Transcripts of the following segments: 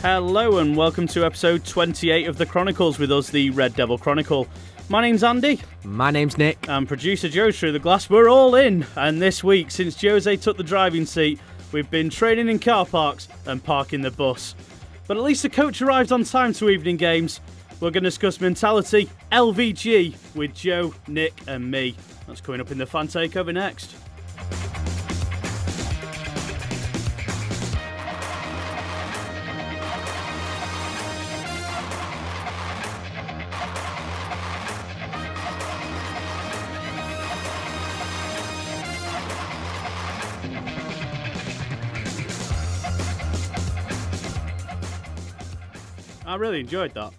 Hello and welcome to episode 28 of the Chronicles with us, the Red Devil Chronicle. My name's Andy. My name's Nick. And producer Joe's through the glass. We're all in. And this week, since Jose took the driving seat, we've been training in car parks and parking the bus. But at least the coach arrived on time to evening games. We're going to discuss mentality, LVG, with Joe, Nick and me. That's coming up in the Fan Takeover next. I really enjoyed that.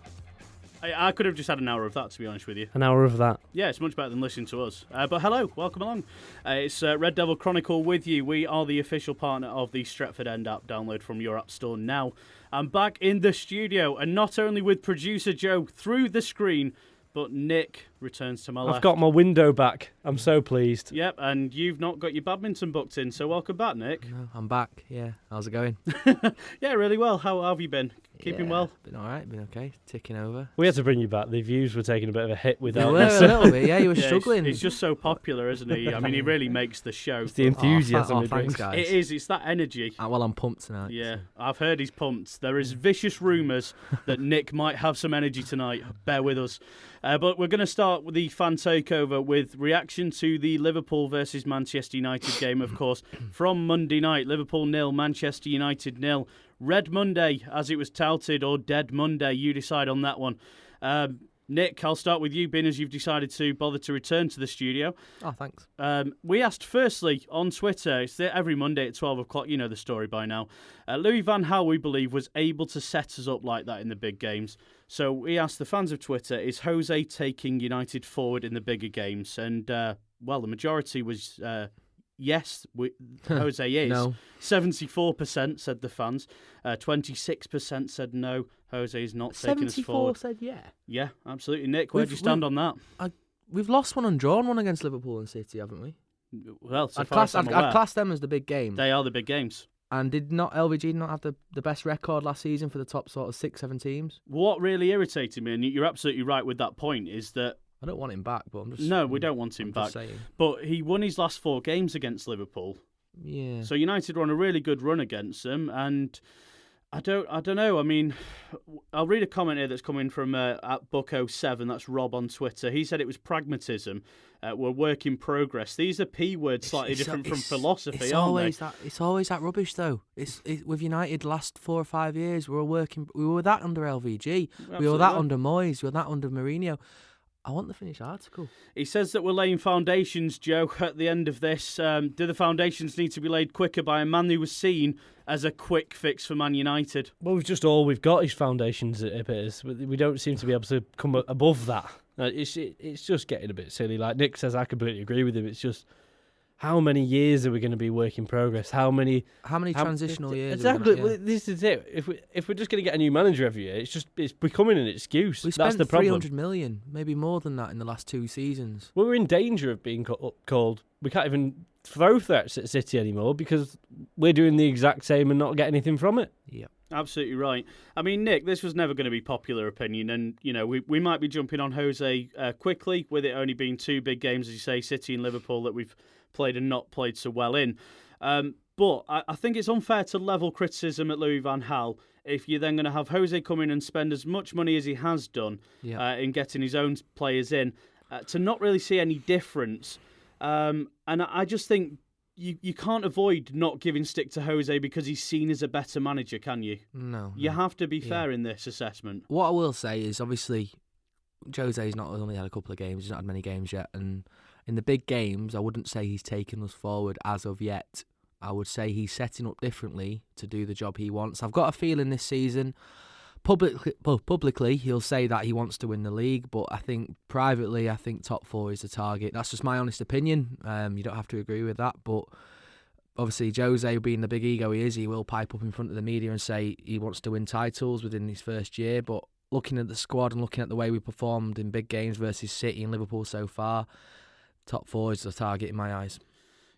I could have just had an hour of that, to be honest with you. An hour of that. Yeah, it's much better than listening to us. But hello, welcome along. It's Red Devil Chronicle with you. We are the official partner of the Stretford End app. Download from your app store now. I'm back in the studio, and not only with producer Joe through the screen, but Nick returns to my left. I've got my window back. I'm so pleased. Yep, and you've not got your badminton booked in, so welcome back, Nick. No, I'm back, yeah. How's it going? Yeah, really well. How have you been? Keeping well? Been alright, been okay. Ticking over. We had to bring you back. The views were taking a bit of a hit without You were a little bit, yeah. You were struggling. He's just so popular, isn't he? I mean, he really makes the show. It's the enthusiasm he thanks, brings. guys. It is. It's that energy. Well, I'm pumped tonight. Yeah, I've heard he's pumped. There is vicious rumours that Nick might have some energy tonight. Bear with us. But we're going to start with the fan takeover with reaction to the Liverpool versus Manchester United game, of course, from Monday night. Liverpool 0, Manchester United 0. Red Monday, as it was touted, or Dead Monday. You decide on that one. Nick, I'll start with you, being as you've decided to bother to return to the studio. Oh, thanks. We asked firstly on Twitter, it's every Monday at 12 o'clock, you know the story by now. Louis van Gaal, we believe, was able to set us up like that in the big games. So we asked the fans of Twitter, is Jose taking United forward in the bigger games? And, well, the majority was yes, Jose is. No. 74% said the fans. 26% said no, Jose is not taking us forward. 74 said yeah. Yeah, absolutely. Nick, where do you stand on that? We've lost one and drawn one against Liverpool and City, haven't we? Well, so I'd far as I'm aware, class them as the big game. they are the big games. And did not LVG not have the best record last season for the top sort of 6-7 teams? What really irritated me, and you're absolutely right with that point, is that I don't want him back, but I'm just... no, we don't want him back. Saying. But he won his last 4 games against Liverpool. Yeah. So United were on a really good run against them, and I don't know. I mean, I'll read a comment here that's coming from at Buck07. That's Rob on Twitter. He said it was pragmatism. We're work in progress. These are P words slightly different from philosophy, aren't they? It's always that rubbish, though. It's with United last 4 or 5 years. We were that under LVG. We were that under Moyes. We were that under Mourinho. I want the finished article. He says that we're laying foundations, Joe, at the end of this. Do the foundations need to be laid quicker by a man who was seen as a quick fix for Man United? Well, we've got is foundations, it appears. We don't seem to be able to come above that. It's just getting a bit silly. Like Nick says, I completely agree with him. It's just, how many years are we going to be work in progress? How many transitional years? Exactly. Well, this is it. If we're just going to get a new manager every year, it's becoming an excuse. We That's spent the problem. 300 million, maybe more than that, in the last 2 seasons. Well, we're in danger of being called. We can't even throw threats at City anymore because we're doing the exact same and not getting anything from it. Yeah. Absolutely right. I mean, Nick, this was never going to be popular opinion, and you know we might be jumping on Jose quickly, with it only being 2 big games, as you say, City and Liverpool, that we've played and not played so well in. But I think it's unfair to level criticism at Louis van Gaal if you're then going to have Jose come in and spend as much money as he has done in getting his own players in, to not really see any difference. And I just think you can't avoid not giving stick to Jose because he's seen as a better manager, can you? No. You have to be fair in this assessment. What I will say is, obviously, Jose's not only had a couple of games, he's not had many games yet, and in the big games, I wouldn't say he's taken us forward as of yet. I would say he's setting up differently to do the job he wants. I've got a feeling this season, publicly, he'll say that he wants to win the league, but I think privately, I think top 4 is the target. That's just my honest opinion. You don't have to agree with that, but obviously Jose, being the big ego he is, he will pipe up in front of the media and say he wants to win titles within his first year, but looking at the squad and looking at the way we performed in big games versus City and Liverpool so far, top 4 is the target in my eyes.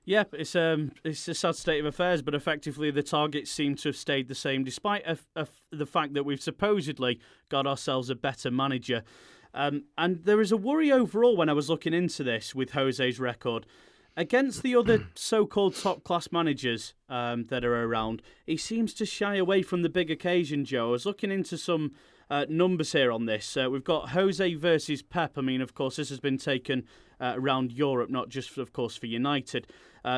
Yeah, it's a sad state of affairs, but effectively the targets seem to have stayed the same, despite the fact that we've supposedly got ourselves a better manager. And there is a worry overall when I was looking into this with Jose's record. Against the other so-called top-class managers that are around, he seems to shy away from the big occasion, Joe. I was looking into some numbers here on this. We've got Jose versus Pep. I mean, of course, this has been taken around Europe, not just, of course, for United.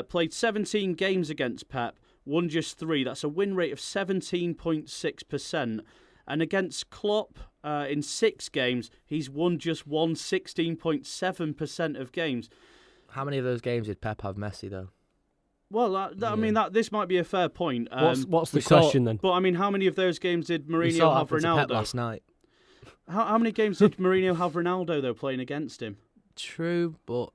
Played 17 games against Pep, won just 3. That's a win rate of 17.6%. And against Klopp, in 6 games, he's won just 16.7% of games. How many of those games did Pep have Messi, though? Well, I mean, this might be a fair point. What's the question then? But I mean, how many of those games did Mourinho have Ronaldo? Pep last night. How many games did Mourinho have Ronaldo though playing against him? True, but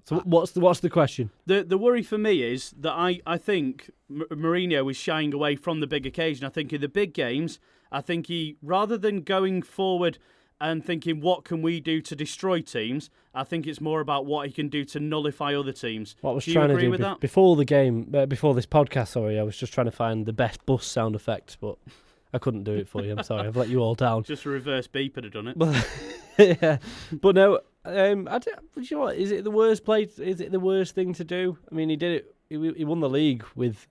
so what's the question? The worry for me is that I think Mourinho is shying away from the big occasion. I think in the big games, I think he, rather than going forward and thinking what can we do to destroy teams, I think it's more about what he can do to nullify other teams. What I was do trying you to agree do with that? before the game, before this podcast, sorry, I was just trying to find the best bus sound effects, but I couldn't do it for you. I'm sorry, I've let you all down. Just a reverse beep would have done it. Yeah, but no, you know what? Is it the worst place? Is it the worst thing to do? I mean, he did it. He won the league with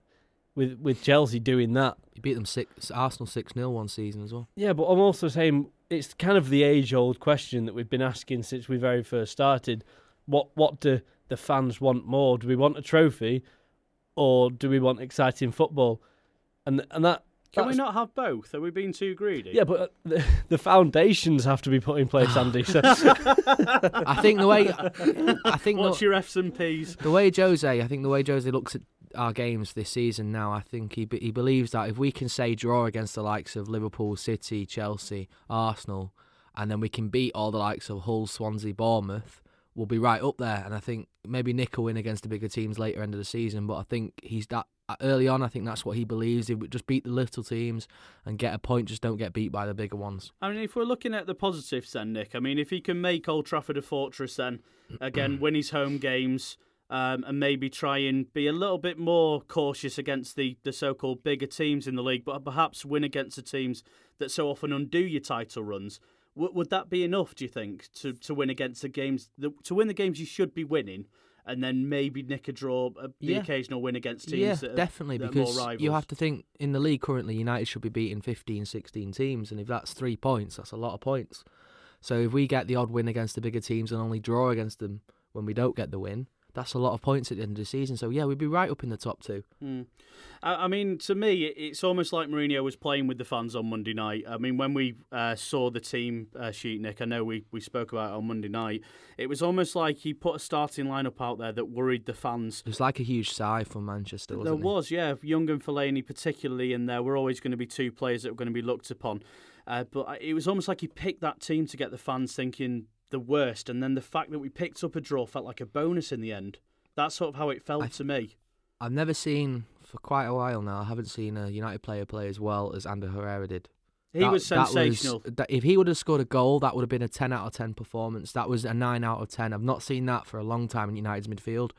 Chelsea doing that. he beat them Arsenal 6-0 one season as well. Yeah, but I'm also saying it's kind of the age-old question that we've been asking since we very first started. What do the fans want more? Do we want a trophy, or do we want exciting football? And that. Can we not have both? Are we being too greedy? Yeah, but the foundations have to be put in place, Andy. So. I think the way What's your F's and P's? the way Jose looks at our games this season now, I think he believes that if we can say draw against the likes of Liverpool, City, Chelsea, Arsenal, and then we can beat all the likes of Hull, Swansea, Bournemouth, we'll be right up there. And I think maybe Nick will win against the bigger teams later end of the season, but I think he's that. Early on, I think that's what he believes. He would just beat the little teams and get a point, just don't get beat by the bigger ones. I mean, if we're looking at the positives then, Nick, I mean, if he can make Old Trafford a fortress then, again, win his home games, and maybe try and be a little bit more cautious against the so-called bigger teams in the league, but perhaps win against the teams that so often undo your title runs, would that be enough, do you think, to win against the games, to win the games you should be winning? And then maybe nick a draw, the occasional win against teams that definitely, that are because more rivals. You have to think, in the league currently, United should be beating 15, 16 teams, and if that's 3 points, that's a lot of points. So if we get the odd win against the bigger teams and only draw against them when we don't get the win, that's a lot of points at the end of the season. So yeah, we'd be right up in the top 2. I mean, to me, it's almost like Mourinho was playing with the fans on Monday night. I mean, when we saw the team sheet, Nick, I know we spoke about it on Monday night. It was almost like he put a starting lineup out there that worried the fans. It was like a huge sigh from Manchester, wasn't it? There was, yeah. Young and Fellaini particularly in there were always going to be 2 players that were going to be looked upon. But it was almost like he picked that team to get the fans thinking the worst, and then the fact that we picked up a draw felt like a bonus in the end. That's sort of how it felt to me. I've never seen, for quite a while now, I haven't seen a United player play as well as Ander Herrera did. He was sensational. If he would have scored a goal, that would have been a 10 out of 10 performance. That was a 9 out of 10. I've not seen that for a long time in United's midfield.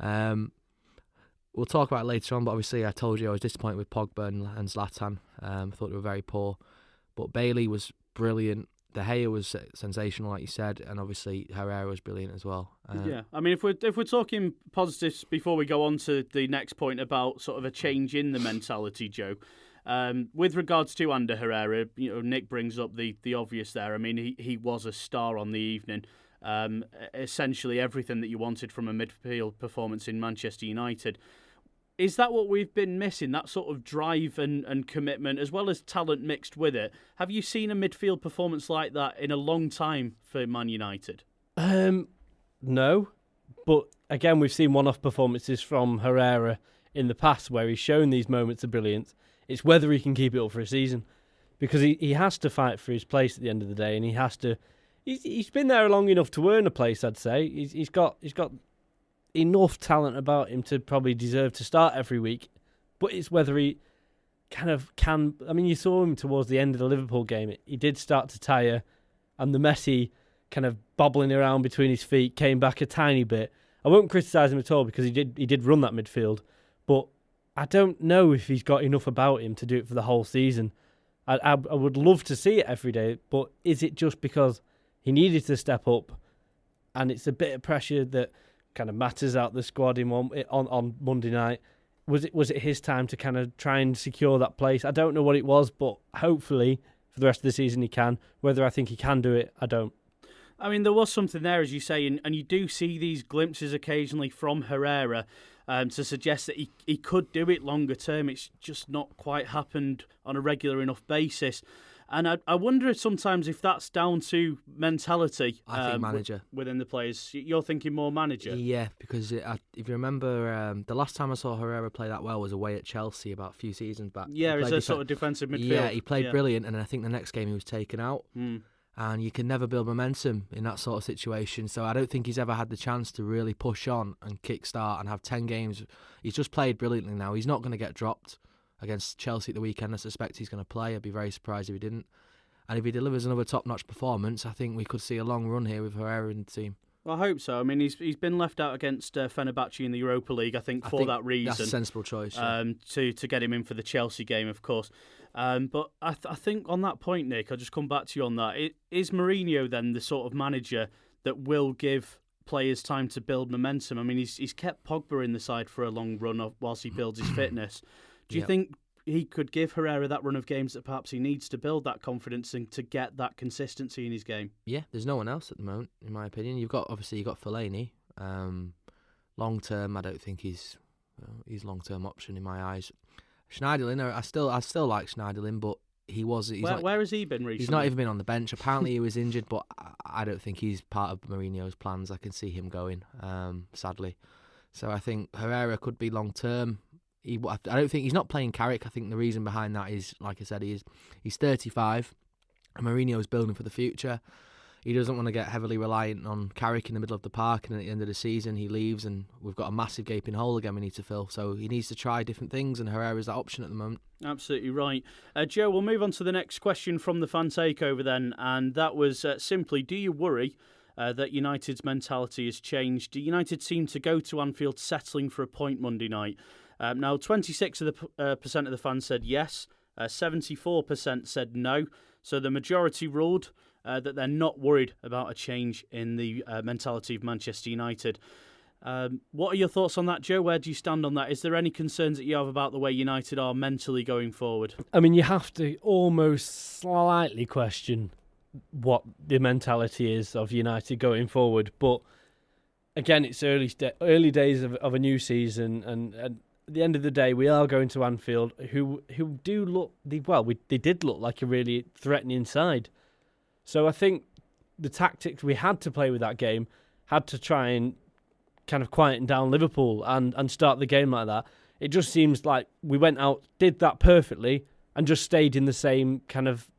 We'll talk about it later on, but obviously I told you I was disappointed with Pogba and Zlatan. I thought they were very poor. But Bailey was brilliant. De Gea was sensational, like you said, and obviously Herrera was brilliant as well. Yeah, I mean, if we're talking positives before we go on to the next point about sort of a change in the mentality, Joe, with regards to Ander Herrera, you know, Nick brings up the obvious there. I mean, he was a star on the evening. Essentially everything that you wanted from a midfield performance in Manchester United. Is that what we've been missing, that sort of drive and commitment, as well as talent mixed with it? Have you seen a midfield performance like that in a long time for Man United? No, but again, we've seen one-off performances from Herrera in the past where he's shown these moments of brilliance. It's whether he can keep it up for a season, because he has to fight for his place at the end of the day, and he has to. He's been there long enough to earn a place, I'd say. He's got enough talent about him to probably deserve to start every week, but it's whether he kind of can. I mean, you saw him towards the end of the Liverpool game. He did start to tire, and the Messi kind of bobbling around between his feet came back a tiny bit, I won't criticise him at all because he did run that midfield, but I don't know if he's got enough about him to do it for the whole season. I would love to see it every day, but is it just because he needed to step up, and it's a bit of pressure that kind of matters out the squad on Monday night? Was it his time to kind of try and secure that place? I don't know what it was, but hopefully for the rest of the season he can. Whether I think he can do it, I don't. I mean, there was something there, as you say, and you do see these glimpses occasionally from Herrera to suggest that he could do it longer term. It's just not quite happened on a regular enough basis. And I wonder sometimes if that's down to mentality. I think manager. Within the players. You're thinking more manager? Yeah, because if you remember, the last time I saw Herrera play that well was away at Chelsea about a few seasons back. Yeah, as a sort of defensive midfield. Yeah, he played brilliant, and I think the next game he was taken out. And you can never build momentum in that sort of situation. So I don't think he's ever had the chance to really push on and kickstart and have 10 games. He's just played brilliantly now. He's not going to get dropped against Chelsea at the weekend. I suspect he's going to play. I'd be very surprised if he didn't. And if he delivers another top-notch performance, I think we could see a long run here with Herrera in the team. Well, I hope so. I mean, he's been left out against Fenerbahce in the Europa League, I think that reason. That's a sensible choice. Yeah. To get him in for the Chelsea game, of course. But I think on that point, Nick, I'll just come back to you on that. Is Mourinho then the sort of manager that will give players time to build momentum? I mean, he's kept Pogba in the side for a long run whilst he builds his fitness. Do you think he could give Herrera that run of games that perhaps he needs to build that confidence and to get that consistency in his game? Yeah, there's no one else at the moment, in my opinion. You've got Fellaini. Long term, I don't think he's long term option in my eyes. Schneiderlin, I still like Schneiderlin, but where has he been recently? He's not even been on the bench. Apparently he was injured, but I don't think he's part of Mourinho's plans. I can see him going, sadly. So I think Herrera could be long term. I don't think he's not playing Carrick. I think the reason behind that is, like I said, he's 35, and Mourinho's building for the future. He doesn't want to get heavily reliant on Carrick in the middle of the park, and at the end of the season he leaves, and we've got a massive gaping hole again we need to fill. So he needs to try different things, and Herrera's that option at the moment. Absolutely right. Joe, we'll move on to the next question from the fan takeover then, and that was simply, do you worry that United's mentality has changed? Do United seem to go to Anfield settling for a point Monday night? Now, 26% of the fans said yes, 74% said no. So the majority ruled that they're not worried about a change in the mentality of Manchester United. What are your thoughts on that, Joe? Where do you stand on that? Is there any concerns that you have about the way United are mentally going forward? I mean, you have to almost slightly question what the mentality is of United going forward. But again, it's early days of a new season, and at the end of the day, we are going to Anfield, who do look they did look like a really threatening side. So I think the tactics we had to play with that game had to try and kind of quieten down Liverpool and start the game like that. It just seems like we went out, did that perfectly, and just stayed in the same kind of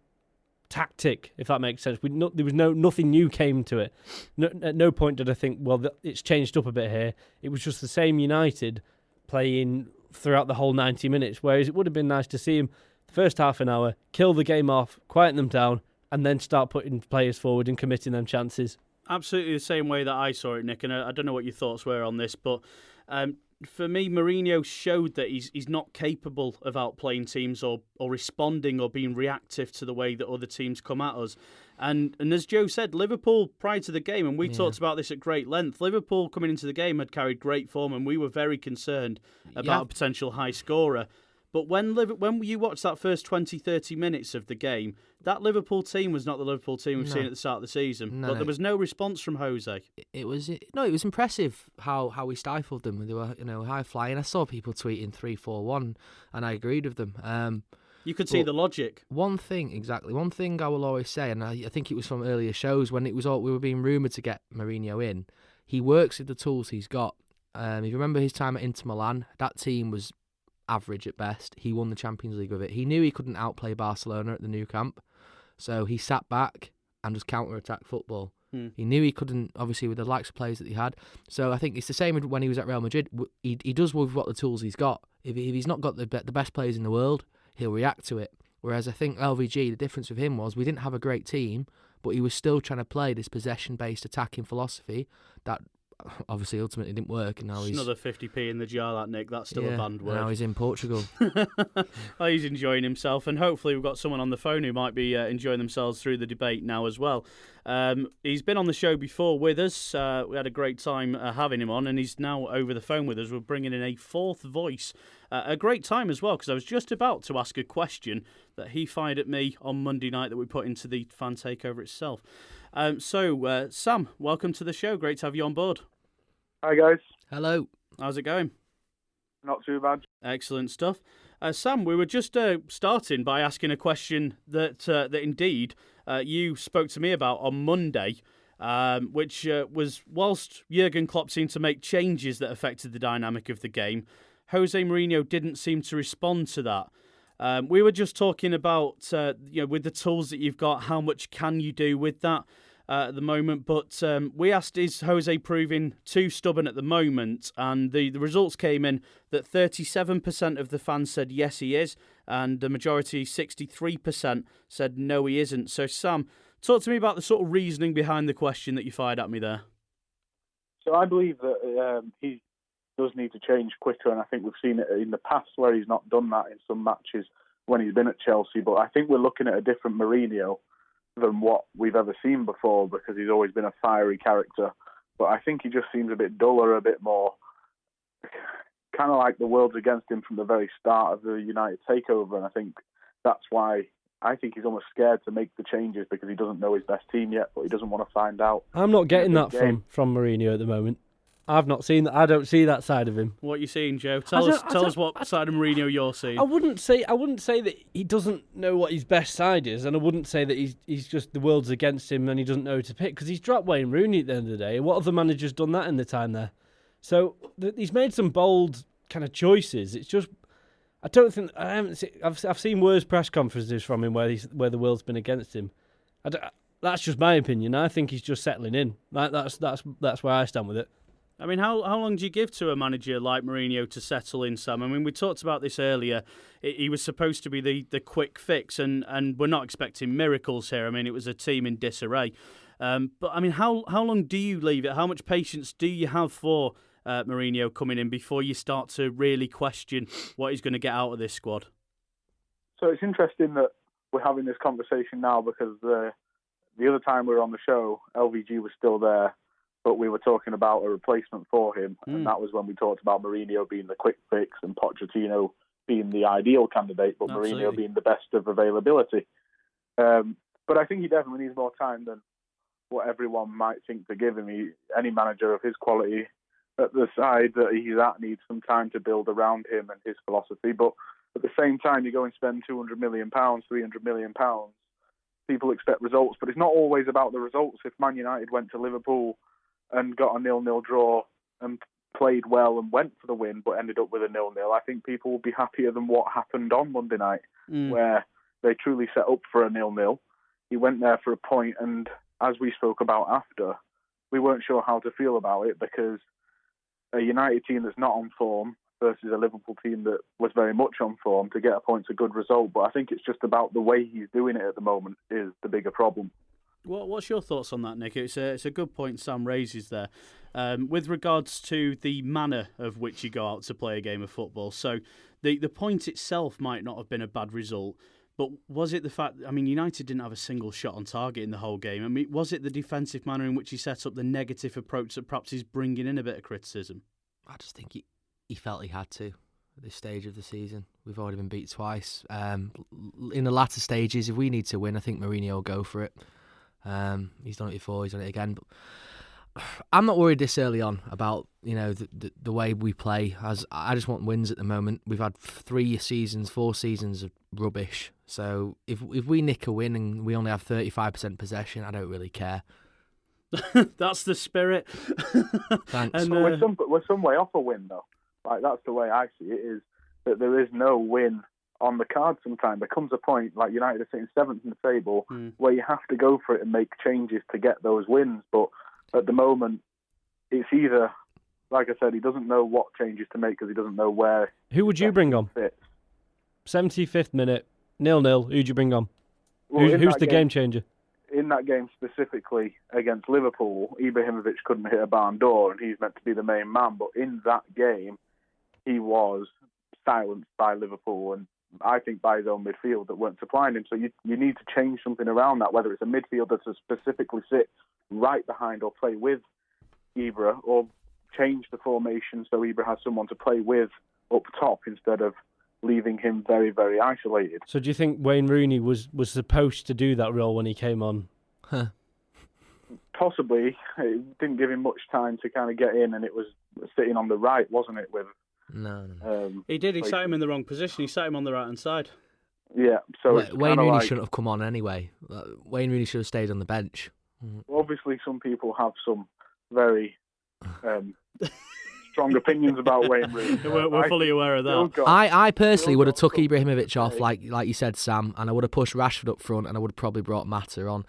tactic, if that makes sense. There was nothing new came to it. At no point did I think, it's changed up a bit here. It was just the same United playing throughout the whole 90 minutes, whereas it would have been nice to see him the first half an hour, kill the game off, quieten them down, and then start putting players forward and committing them chances. Absolutely the same way that I saw it, Nick, and I don't know what your thoughts were on this, but for me, Mourinho showed that he's not capable of outplaying teams or responding or being reactive to the way that other teams come at us. And as Joe said, Liverpool, prior to the game, and we talked about this at great length, Liverpool coming into the game had carried great form, and we were very concerned about a potential high scorer. But when you watch that first 20, 30 minutes of the game, that Liverpool team was not the Liverpool team we've seen at the start of the season. But there was no response from Jose. It was impressive how we stifled them. They were high flying. I saw people tweeting 3-4-1, and I agreed with them. You could see the logic. One thing I will always say, and I think it was from earlier shows when we were being rumoured to get Mourinho in. He works with the tools he's got. If you remember his time at Inter Milan, that team was average at best. He won the Champions League with it. He knew he couldn't outplay Barcelona at the Nou Camp, so he sat back and just counter-attack football. He knew he couldn't, obviously, with the likes of players that he had. So I think it's the same when he was at Real Madrid. He does with what the tools he's got. If he's not got the best players in the world, he'll react to it. Whereas I think LVG, the difference with him was we didn't have a great team, but he was still trying to play this possession-based attacking philosophy that obviously ultimately didn't work, and now It's he's another 50p in the jar, that, Nick. That's still a banned word. Now he's in Portugal. Oh, he's enjoying himself, and hopefully we've got someone on the phone who might be enjoying themselves through the debate now as well. He's been on the show before with us. We had a great time having him on, and he's now over the phone with us. We're bringing in a fourth voice. A great time as well, because I was just about to ask a question that he fired at me on Monday night that we put into the fan takeover itself. So, Sam, welcome to the show. Great to have you on board. Hi guys. Hello. How's it going? Not too bad. Excellent stuff. Sam, we were just starting by asking a question that indeed you spoke to me about on Monday, which was, whilst Jurgen Klopp seemed to make changes that affected the dynamic of the game, Jose Mourinho didn't seem to respond to that. We were just talking about, with the tools that you've got, how much can you do with that at the moment? But we asked, is Jose proving too stubborn at the moment? And the results came in that 37% of the fans said yes, he is, and the majority, 63%, said no, he isn't. So, Sam, talk to me about the sort of reasoning behind the question that you fired at me there. So I believe that he does need to change quicker, and I think we've seen it in the past where he's not done that in some matches when he's been at Chelsea. But I think we're looking at a different Mourinho than what we've ever seen before, because he's always been a fiery character. But I think he just seems a bit duller, a bit more kind of like the world's against him from the very start of the United takeover. And I think that's why I think he's almost scared to make the changes, because he doesn't know his best team yet, but he doesn't want to find out. I'm not getting that from Mourinho at the moment. I've not seen that. I don't see that side of him. What are you seeing, Joe? Tell us what side of Mourinho you're seeing. I wouldn't say that he doesn't know what his best side is, and I wouldn't say that he's just the world's against him and he doesn't know who to pick, because he's dropped Wayne Rooney at the end of the day. What other manager's done that in the time there? So he's made some bold kind of choices. It's just I've seen worse press conferences from him where the world's been against him. That's just my opinion. I think he's just settling in. That's where I stand with it. I mean, how long do you give to a manager like Mourinho to settle in, Sam? I mean, we talked about this earlier. He was supposed to be the quick fix, and we're not expecting miracles here. I mean, it was a team in disarray. But, I mean, how long do you leave it? How much patience do you have for Mourinho coming in before you start to really question what he's going to get out of this squad? So it's interesting that we're having this conversation now, because the other time we were on the show, LVG was still there, but we were talking about a replacement for him, and that was when we talked about Mourinho being the quick fix and Pochettino being the ideal candidate, but Absolutely. Mourinho being the best of availability. But I think he definitely needs more time than what everyone might think to give him. Any manager of his quality at the side that he's at needs some time to build around him and his philosophy. But at the same time, you go and spend £200 million, £300 million, people expect results, but it's not always about the results. If Man United went to Liverpool and got a 0-0 draw and played well and went for the win but ended up with a 0-0, I think people will be happier than what happened on Monday night, where they truly set up for a 0-0. He went there for a point, and as we spoke about after, we weren't sure how to feel about it, because a United team that's not on form versus a Liverpool team that was very much on form, to get a point's a good result. But I think it's just about the way he's doing it at the moment is the bigger problem. What's your thoughts on that, Nick? It's a good point Sam raises there. With regards to the manner of which you go out to play a game of football, so the point itself might not have been a bad result, but was it the fact, I mean, United didn't have a single shot on target in the whole game. I mean, was it the defensive manner in which he set up the negative approach that perhaps he's bringing in a bit of criticism? I just think he felt he had to at this stage of the season. We've already been beat twice. In the latter stages, if we need to win, I think Mourinho will go for it. He's done it before, he's done it again. But I'm not worried this early on about the way we play. As I just want wins at the moment. We've had 4 seasons of rubbish. So if we nick a win and we only have 35% possession, I don't really care. That's the spirit. Thanks. And, we're some way off a win, though. Like, that's the way I see it, is that there is no win on the card sometimes. There comes a point, like United are sitting 7th in the table, where you have to go for it and make changes to get those wins. But at the moment, it's either, like I said, he doesn't know what changes to make because he doesn't know where. Who would you bring on? Fits. 75th minute, 0-0. Who'd you bring on? Well, Who's the game changer? in that game specifically against Liverpool, Ibrahimovic couldn't hit a barn door, and he's meant to be the main man. But in that game, he was silenced by Liverpool, and I think by his own midfield that weren't supplying him. So you need to change something around that, whether it's a midfielder to specifically sit right behind or play with Ibra, or change the formation so Ibra has someone to play with up top instead of leaving him very, very isolated. So do you think Wayne Rooney was supposed to do that role when he came on? Possibly. It didn't give him much time to kind of get in, and it was sitting on the right, wasn't it? With No. He did. He sat him in the wrong position. He sat him on the right-hand side. Yeah, so Wayne Rooney shouldn't have come on anyway. Wayne Rooney should have stayed on the bench. Obviously, some people have some very strong opinions about Wayne Rooney. We're fully aware of that. I personally would have took Ibrahimovic off, like you said, Sam, and I would have pushed Rashford up front, and I would have probably brought Mata on.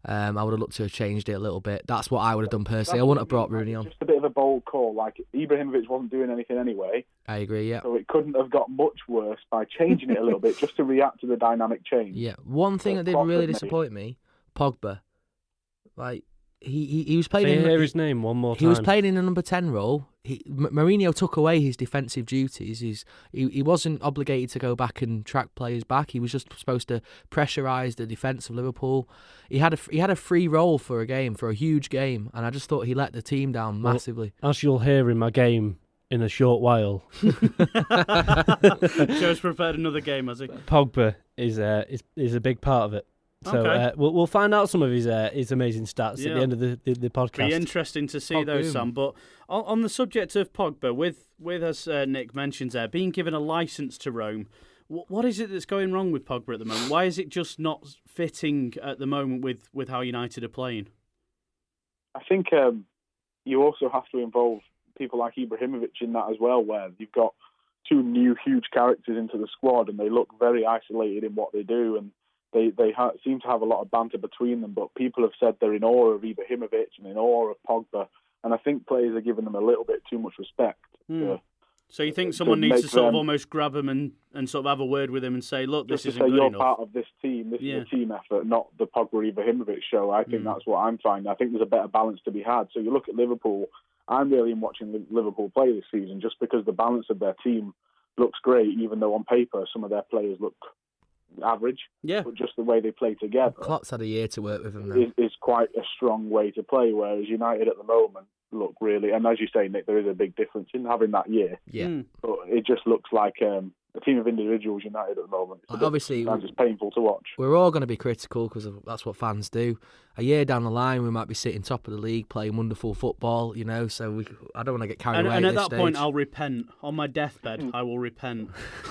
I would have looked to have changed it a little bit. That's what I would have done personally. I wouldn't have brought Rooney on. Just a bit of a bold call. Like, Ibrahimovic wasn't doing anything anyway. I agree, yeah. So it couldn't have got much worse by changing it a little bit, just to react to the dynamic change. Yeah. One thing that did really disappoint me, Pogba. Like, he was playing Can you hear his name one more time? He was playing in a number 10 role. Mourinho took away his defensive duties. He wasn't obligated to go back and track players back. He was just supposed to pressurise the defence of Liverpool. He had a free role for a huge game, and I just thought he let the team down massively. Well, as you'll hear in my game in a short while, Joe's prepared another game, has he? Pogba is a big part of it. So Okay. We'll find out some of his amazing stats at the end of the podcast. Be interesting to see those, Sam. But on the subject of Pogba, with as Nick mentions there, being given a licence to roam, what is it that's going wrong with Pogba at the moment? Why is it just not fitting at the moment with how United are playing? I think you also have to involve people like Ibrahimovic in that as well, where you've got two new huge characters into the squad, and they look very isolated in what they do, and they seem to have a lot of banter between them, but people have said they're in awe of Ibrahimovic and in awe of Pogba, and I think players are giving them a little bit too much respect. So you think someone needs to sort of almost grab him and sort of have a word with him and say, look, this isn't good enough. You're part of this team. This is a team effort, not the Pogba Ibrahimovic show. I think that's what I'm finding. I think there's a better balance to be had. So you look at Liverpool. I'm really watching Liverpool play this season just because the balance of their team looks great, even though on paper some of their players look average. Yeah. But just the way they play together. Klopp's had a year to work with them now. Is quite a strong way to play, whereas United at the moment look really, and as you say, Nick, there is a big difference in having that year. Yeah. But it just looks like a team of individuals United at the moment. Obviously, it's painful to watch. We're all going to be critical because that's what fans do. A year down the line, we might be sitting top of the league, playing wonderful football, so I don't want to get carried away. And at this that stage. point, I'll repent. On my deathbed, I will repent.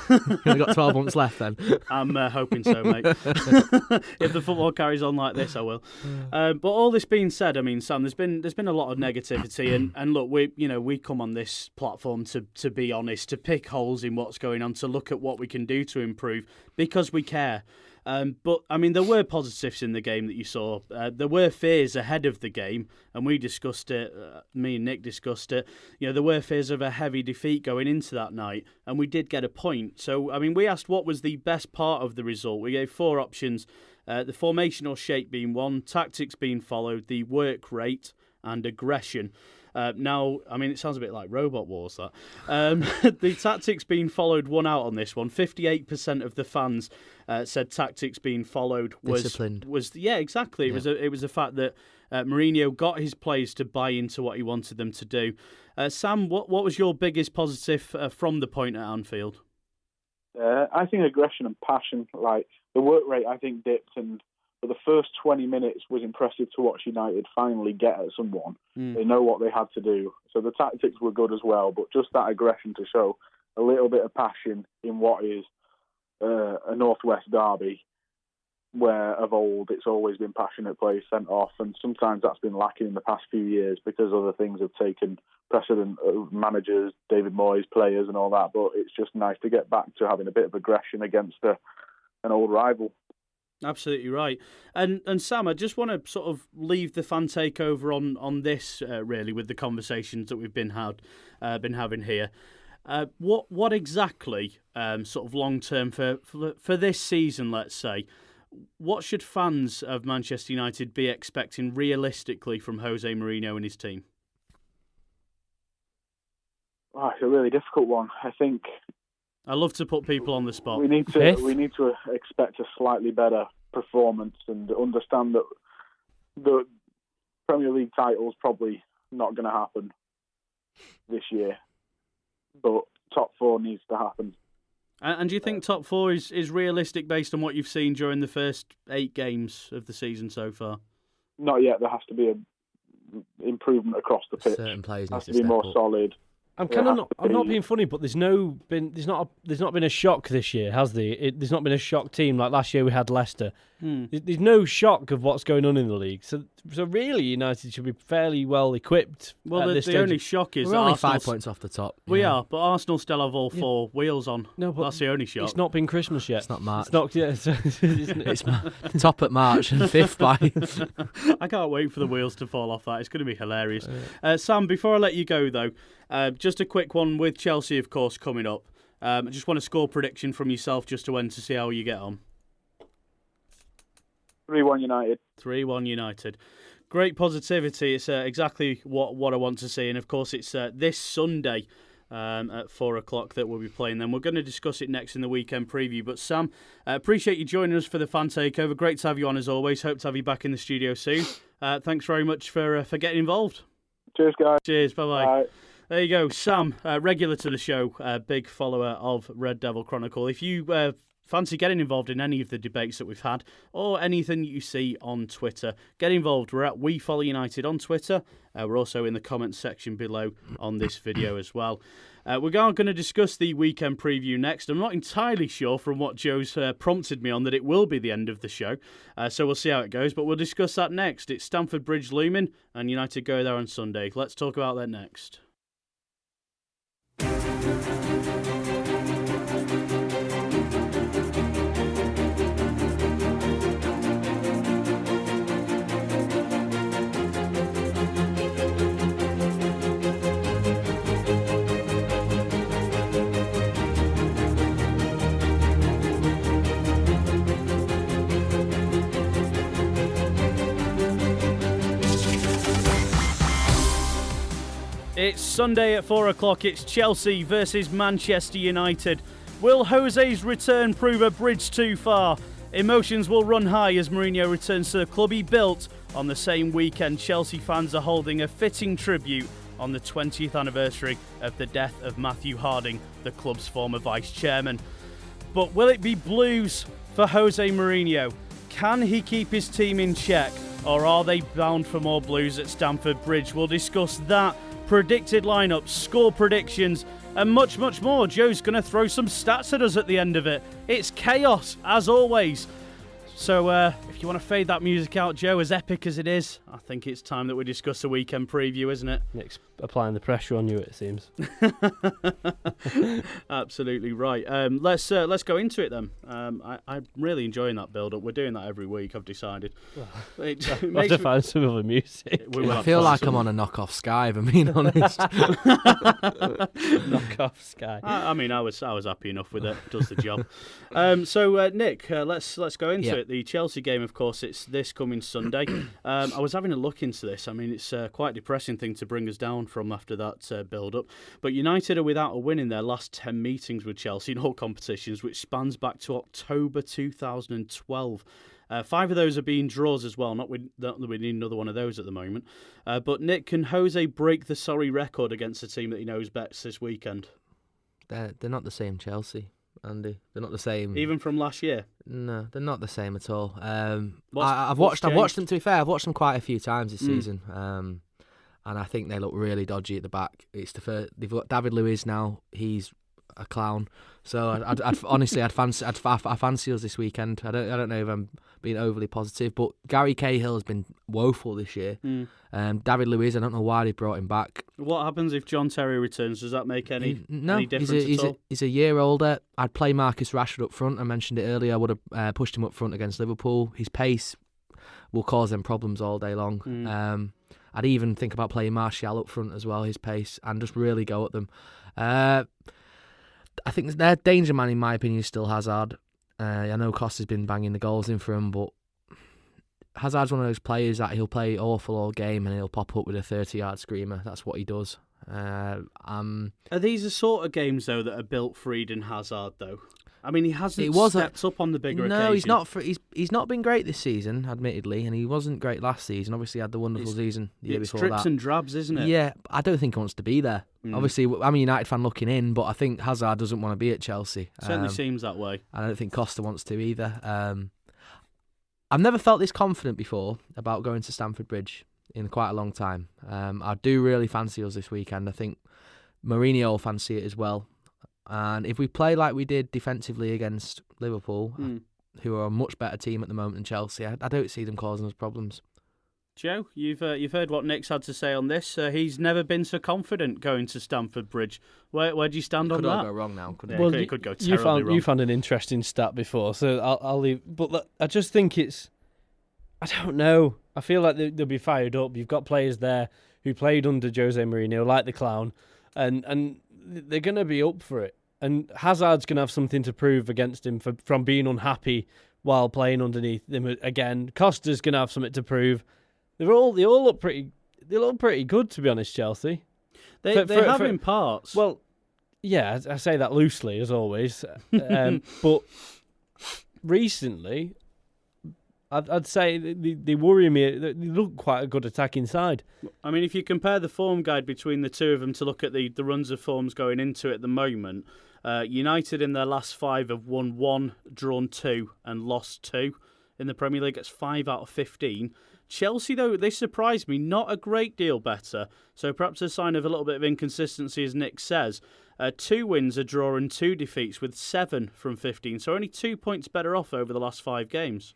You've only got 12 months left then. I'm hoping so, mate. If the football carries on like this, I will. But all this being said, I mean, Sam, there's been a lot of negativity, and look, we come on this platform to be honest, to pick holes in what's going on, to look at what we can do to improve because we care. But, I mean, there were positives in the game that you saw. There were fears ahead of the game, and we discussed it. Me and Nick discussed it. There were fears of a heavy defeat going into that night, and we did get a point. So, I mean, we asked what was the best part of the result. We gave 4 options, the formational shape being one, tactics being followed, the work rate, and aggression. Now, I mean, it sounds a bit like Robot Wars, that. The tactics being followed won out on this one. 58% of the fans said tactics being followed was disciplined. Yeah, exactly. Yeah. It was a fact that Mourinho got his players to buy into what he wanted them to do. Sam, what was your biggest positive from the point at Anfield? I think aggression and passion. Like, the work rate, I think, dipped, but the first 20 minutes was impressive to watch United finally get at someone. They know what they had to do. So the tactics were good as well, but just that aggression to show a little bit of passion in what is a Northwest derby, where of old it's always been passionate players sent off, and sometimes that's been lacking in the past few years because other things have taken precedent of managers, David Moyes, players and all that, but it's just nice to get back to having a bit of aggression against an old rival. Absolutely right. And Sam, I just want to sort of leave the fan takeover on this really with the conversations that we've been having here. What exactly sort of long term for this season, let's say, what should fans of Manchester United be expecting realistically from Jose Mourinho and his team? Oh, it's a really difficult one. I think I love to put people on the spot. we need to expect a slightly better performance and understand that the Premier League title's probably not going to happen this year, but top 4 needs to happen. And do you think top 4 is realistic based on what you've seen during the first 8 games of the season so far? Not yet. There has to be an improvement across the pitch. Certain players has need to to be more step up. solid. I'm not being funny, but there's not been a shock this year, has there? There's not been a shock team like last year we had Leicester. There's no shock of what's going on in the league. So really, United should be fairly well equipped. Well, the only shock is We're only Arsenal 5 points off the top. We are, but Arsenal still have all 4 wheels on. No, but that's the only shock. It's not been Christmas yet. It's not March. It's not yet. It's top at March and 5th by. I can't wait for the wheels to fall off that. It's going to be hilarious. Sam, before I let you go, though, just a quick one with Chelsea, of course, coming up. I just want a score prediction from yourself just to end to see how you get on. 3-1 United. 3-1 United. Great positivity. It's exactly what I want to see. And, of course, it's this Sunday at 4 o'clock that we'll be playing them. We're going to discuss it next in the weekend preview. But, Sam, appreciate you joining us for the fan takeover. Great to have you on, as always. Hope to have you back in the studio soon. Thanks very much for getting involved. Cheers, guys. Cheers. Bye-bye. Bye. There you go, Sam, regular to the show, big follower of Red Devil Chronicle. If you fancy getting involved in any of the debates that we've had or anything that you see on Twitter, get involved. We're at We Follow United on Twitter. We're also in the comments section below on this video as well. We're going to discuss the weekend preview next. I'm not entirely sure from what Joe's prompted me on that it will be the end of the show. So we'll see how it goes, but we'll discuss that next. It's Stamford Bridge looming and United go there on Sunday. Let's talk about that next. It's Sunday at 4 o'clock. It's Chelsea versus Manchester United. Will Jose's return prove a bridge too far? Emotions will run high as Mourinho returns to the club he built. On the same weekend, Chelsea fans are holding a fitting tribute on the 20th anniversary of the death of Matthew Harding, the club's former vice-chairman. But will it be blues for Jose Mourinho? Can he keep his team in check? Or are they bound for more blues at Stamford Bridge? We'll discuss that, predicted lineups, score predictions, and much, much more. Joe's going to throw some stats at us at the end of it. It's chaos, as always. So if you want to fade that music out, Joe, as epic as it is, I think it's time that we discuss the weekend preview, isn't it? Nick's applying the pressure on you, it seems. Absolutely right. Let's go into it then. I'm really enjoying that build-up. We're doing that every week, I've decided. We'll have to find some other music. I feel like I'm on a knockoff Sky, if I'm being honest. Knockoff Sky. I mean, I was happy enough with it. Does the job. So Nick, let's go into it. The Chelsea game, of course, it's this coming Sunday. I was having a look into this. I mean, it's quite a depressing thing to bring us down from after that build-up. But United are without a win in their last 10 meetings with Chelsea in all competitions, which spans back to October 2012. 5 of those are being draws as well. Not that we need another one of those at the moment. But Nick, can Jose break the sorry record against a team that he knows best this weekend? They're not the same Chelsea, Andy. They're not the same. Even from last year? No, they're not the same at all. I've watched them. To be fair, I've watched them quite a few times this season, and I think they look really dodgy at the back. They've got David Luiz now. He's a clown. So I'd honestly, I fancy us this weekend. I don't know if I'm being overly positive, but Gary Cahill has been woeful this year. David Luiz, I don't know why they brought him back. What happens if John Terry returns? Does that make any difference at all? He's a year older. I'd play Marcus Rashford up front. I mentioned it earlier. I would have pushed him up front against Liverpool. His pace will cause them problems all day long. I'd even think about playing Martial up front as well, his pace, and just really go at them. I think their danger man, in my opinion, is still Hazard. I know Costa's been banging the goals in for him, but Hazard's one of those players that he'll play awful all game and he'll pop up with a 30-yard screamer. That's what he does. Are these the sort of games, though, that are built for Eden Hazard, though? I mean, he hasn't stepped up on the bigger occasion. No, he's not. He's not been great this season, admittedly, and he wasn't great last season. Obviously, he had the wonderful season the year before that. It's drips and drabs, isn't it? Yeah, I don't think he wants to be there. Obviously, I'm a United fan looking in, but I think Hazard doesn't want to be at Chelsea. Certainly seems that way. I don't think Costa wants to either. I've never felt this confident before about going to Stamford Bridge in quite a long time. I do really fancy us this weekend. I think Mourinho will fancy it as well. And if we play like we did defensively against Liverpool, who are a much better team at the moment than Chelsea, I don't see them causing us problems. Joe, you've heard what Nick's had to say on this. He's never been so confident going to Stamford Bridge. Where do you stand on that? Could all go wrong now, couldn't it? Well, it could go terribly wrong. You found an interesting stat before, so I'll leave. But look, I just think it's... I don't know. I feel like they'll be fired up. You've got players there who played under Jose Mourinho, like the Clown, and they're going to be up for it. And Hazard's going to have something to prove against him from being unhappy while playing underneath him again. Costa's going to have something to prove. They all look pretty good, to be honest, Chelsea. They have in parts. Well, yeah, I say that loosely, as always. But recently, I'd say they worry me. They look quite a good attacking side. I mean, if you compare the form guide between the two of them to look at the runs of forms going into it at the moment, United in their last 5 have won 1, drawn 2 and lost 2 in the Premier League. It's 5 out of 15. Chelsea, though, they surprised me, not a great deal better. So perhaps a sign of a little bit of inconsistency, as Nick says. 2 wins, a draw and 2 defeats with 7 from 15. So only 2 points better off over the last 5 games.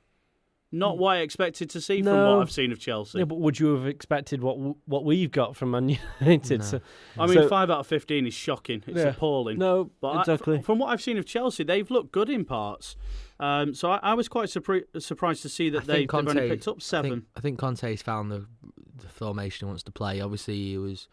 Not what I expected to see from what I've seen of Chelsea. Yeah, but would you have expected what we've got from Man United? No. So, I mean, 5 out of 15 is shocking. It's appalling. No, but exactly. From what I've seen of Chelsea, they've looked good in parts. So I was quite surprised to see that they've only picked up 7. I think Conte's found the formation he wants to play. Obviously, he was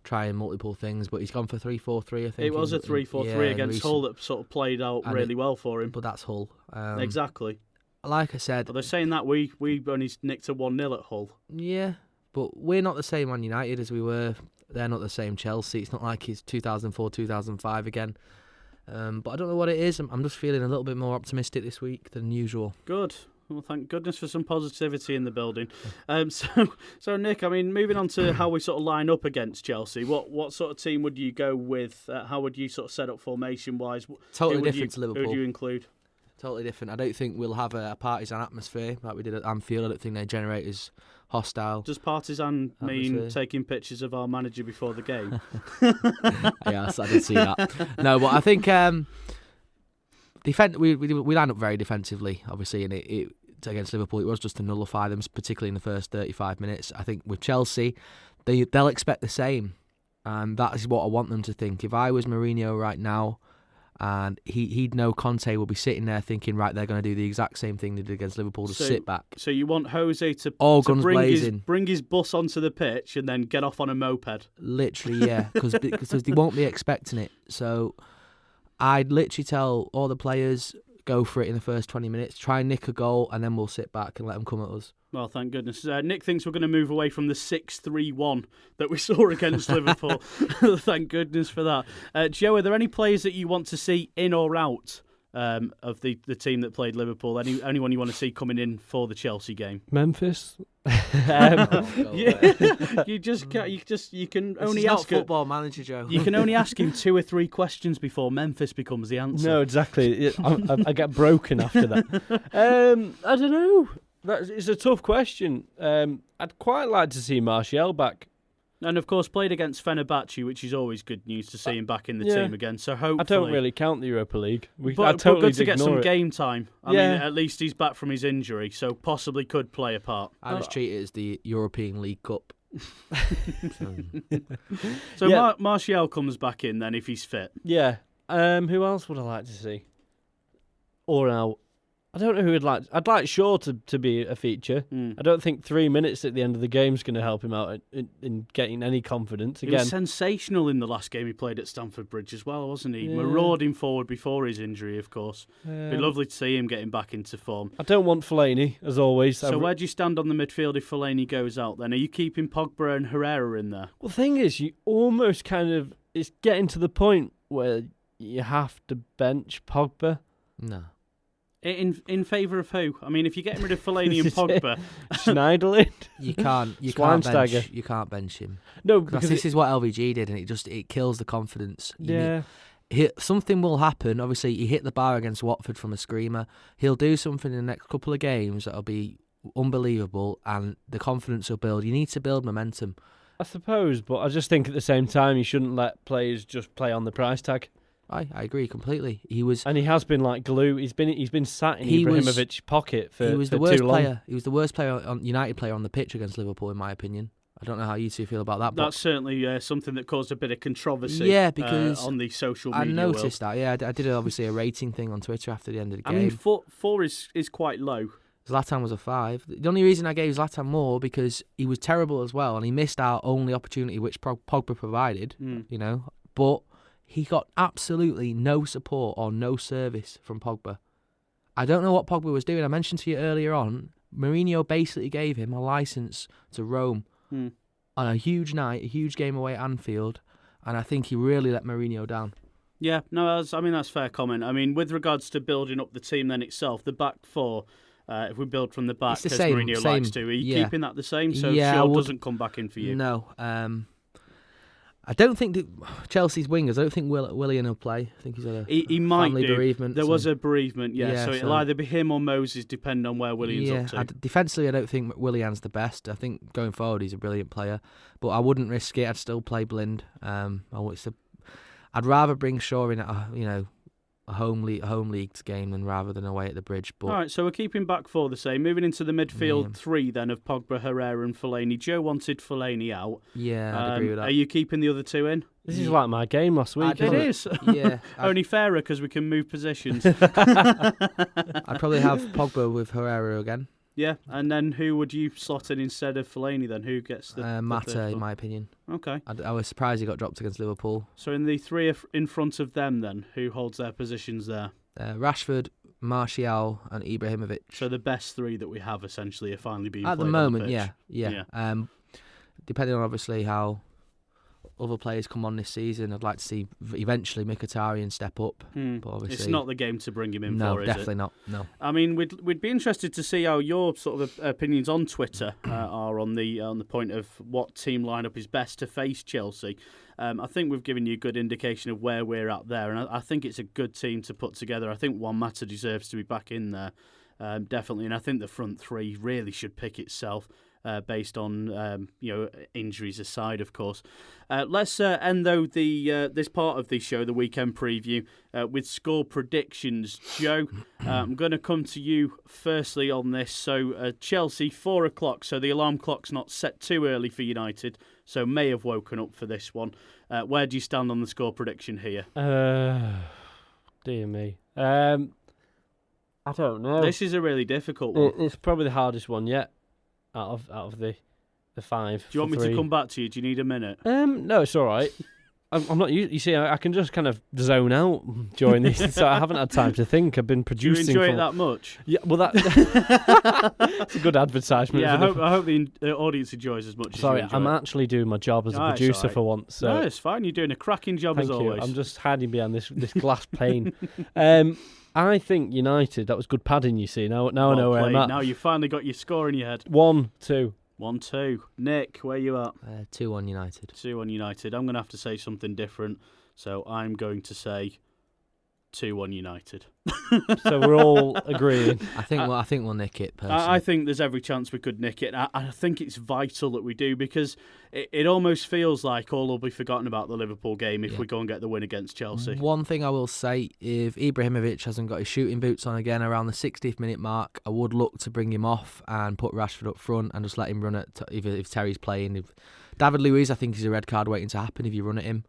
trying multiple things, but he's gone for 3-4-3, I think. It was a 3-4-3 against Hull that sort of played out really well for him. But that's Hull. Exactly. Like I said... But they're saying that we only nicked a 1-0 at Hull. Yeah, but we're not the same Man United as we were. They're not the same Chelsea. It's not like it's 2004, 2005 again. But I don't know what it is. I'm just feeling a little bit more optimistic this week than usual. Good. Well, thank goodness for some positivity in the building. So Nick, I mean, moving on to how we sort of line up against Chelsea, what sort of team would you go with? How would you sort of set up formation-wise? Totally different to Liverpool. Who would you include? Totally different. I don't think we'll have a partisan atmosphere like we did at Anfield. I don't think they generate as hostile. Does partisan mean taking pictures of our manager before the game? Yes, I did see that. No, but I think we line up very defensively, obviously, and it against Liverpool, it was just to nullify them, particularly in the first 35 minutes. I think with Chelsea, they'll expect the same, and that is what I want them to think. If I was Mourinho right now, and he'd know Conte will be sitting there thinking, right, they're going to do the exact same thing they did against Liverpool, to sit back. So you want Jose to bring his bus onto the pitch and then get off on a moped? Literally, yeah, because they won't be expecting it. So I'd literally tell all the players, go for it in the first 20 minutes, try and nick a goal, and then we'll sit back and let them come at us. Well, thank goodness. Nick thinks we're going to move away from the 6-3-1 that we saw against Liverpool. Thank goodness for that. Joe, are there any players that you want to see in or out of the team that played Liverpool? Anyone you want to see coming in for the Chelsea game? Memphis. You can This only is not ask Football Manager, Joe. You can only ask him 2 or 3 questions before Memphis becomes the answer. No, exactly. I get broken after that. I don't know. It's a tough question. I'd quite like to see Martial back. And of course, played against Fenerbahce, which is always good news to see him back in the team again. So hopefully, I don't really count the Europa League. But good to get some game time. I mean, at least he's back from his injury, so possibly could play a part. I just treat it as the European League Cup. So Martial comes back in then if he's fit. Yeah. Who else would I like to see? Or out? I don't know who I'd like Shaw to be a feature. I don't think 3 minutes at the end of the game is going to help him out in getting any confidence. Again, he was sensational in the last game he played at Stamford Bridge as well, wasn't he? Marauding forward before his injury, of course. It'd be lovely to see him getting back into form. I don't want Fellaini, as always. So where do you stand on the midfield if Fellaini goes out then? Are you keeping Pogba and Herrera in there? Well, the thing is, you almost it's getting to the point where you have to bench Pogba. No. In favour of who? I mean, if you're getting rid of Fellaini and Pogba, Schneiderlin. You can't bench him. No, because this is what LVG did, and it kills the confidence. Yeah. Something will happen. Obviously, he hit the bar against Watford from a screamer. He'll do something in the next couple of games that'll be unbelievable, and the confidence will build. You need to build momentum. I suppose, but I just think at the same time you shouldn't let players just play on the price tag. I agree completely. He has been like glue. He's been sat in Ibrahimovic's pocket for He was for the worst too long. player. He was the worst United player on the pitch against Liverpool, in my opinion. I don't know how you two feel about that. That's certainly something that caused a bit of controversy. Yeah, because on the social media I noticed world. that. Yeah, I did obviously a rating thing on Twitter after the end of the game. I mean, four is quite low. Zlatan was a 5. The only reason I gave Zlatan more because he was terrible as well, and he missed our only opportunity, which Pogba provided. You know, but he got absolutely no support or no service from Pogba. I don't know what Pogba was doing. I mentioned to you earlier on, Mourinho basically gave him a license to roam on a huge night, a huge game away at Anfield, and I think he really let Mourinho down. Yeah, no, that's fair comment. I mean, with regards to building up the team then itself, the back four, if we build from the back, as Mourinho likes to, are you keeping that the same so Shaw doesn't come back in for you? No. I don't think that Chelsea's wingers, I don't think Willian will play. I think he's had a family bereavement. There was a bereavement, so it'll either be him or Moses, depending on where Willian's up to. Defensively, I don't think Willian's the best. I think going forward, he's a brilliant player. But I wouldn't risk it. I'd still play Blind. I'd rather bring Shaw in at a home leagues game rather than away at the Bridge. But all right, so we're keeping back four the same. Moving into the midfield three then of Pogba, Herrera and Fellaini. Joe wanted Fellaini out. Yeah, I'd agree with that. Are you keeping the other two in? This is like my game last week. It is. Yeah. Only fairer because we can move positions. I'd probably have Pogba with Herrera again. Yeah, and then who would you slot in instead of Fellaini then? Who gets the Mata, in my opinion. Okay. I was surprised he got dropped against Liverpool. So in the three in front of them then, who holds their positions there? Rashford, Martial and Ibrahimovic. So the best three that we have essentially are finally being at played the moment, on the pitch. yeah. Depending on obviously how other players come on this season, I'd like to see eventually Mkhitaryan step up. But obviously, it's not the game to bring him in for, No, is definitely it? not. No. I mean, we'd be interested to see how your sort of opinions on Twitter are on the point of what team lineup is best to face Chelsea. I think we've given you a good indication of where we're at there, and I think it's a good team to put together. I think Juan Mata deserves to be back in there, definitely, and I think the front three really should pick itself. Based on injuries aside, of course. Let's end though this part of the show, the weekend preview, with score predictions. Joe, I'm going to come to you firstly on this. So Chelsea 4:00. So the alarm clock's not set too early for United. So may have woken up for this one. Where do you stand on the score prediction here? Dear me. I don't know. This is a really difficult one. It's probably the hardest one yet. Out of the five. Do you want me to come back to you? Do you need a minute? No, it's all right. I'm not. You see, I can just kind of zone out during these, so I haven't had time to think. I've been producing. Do you enjoy it that much? Yeah. Well, that's a good advertisement. Yeah, I hope the audience enjoys as much. Sorry, as you I'm enjoy actually doing my job as a producer for once. So no, it's fine. You're doing a cracking job thank as you. always. I'm just hiding behind this glass pane. I think United. That was good padding. You see, now I know where I'm at. Now you finally got your score in your head. 1-2. 1-2. Nick, where you at? 2-1 United. 2-1 United. I'm going to have to say something different, so I'm going to say 2-1 United. So we're all agreeing. I think we'll nick it. Personally. I think there's every chance we could nick it. I think it's vital that we do because it almost feels like all will be forgotten about the Liverpool game if we go and get the win against Chelsea. One thing I will say, if Ibrahimovic hasn't got his shooting boots on again around the 60th minute mark, I would look to bring him off and put Rashford up front and just let him run it if Terry's playing. If David Luiz, I think is a red card waiting to happen if you run at him.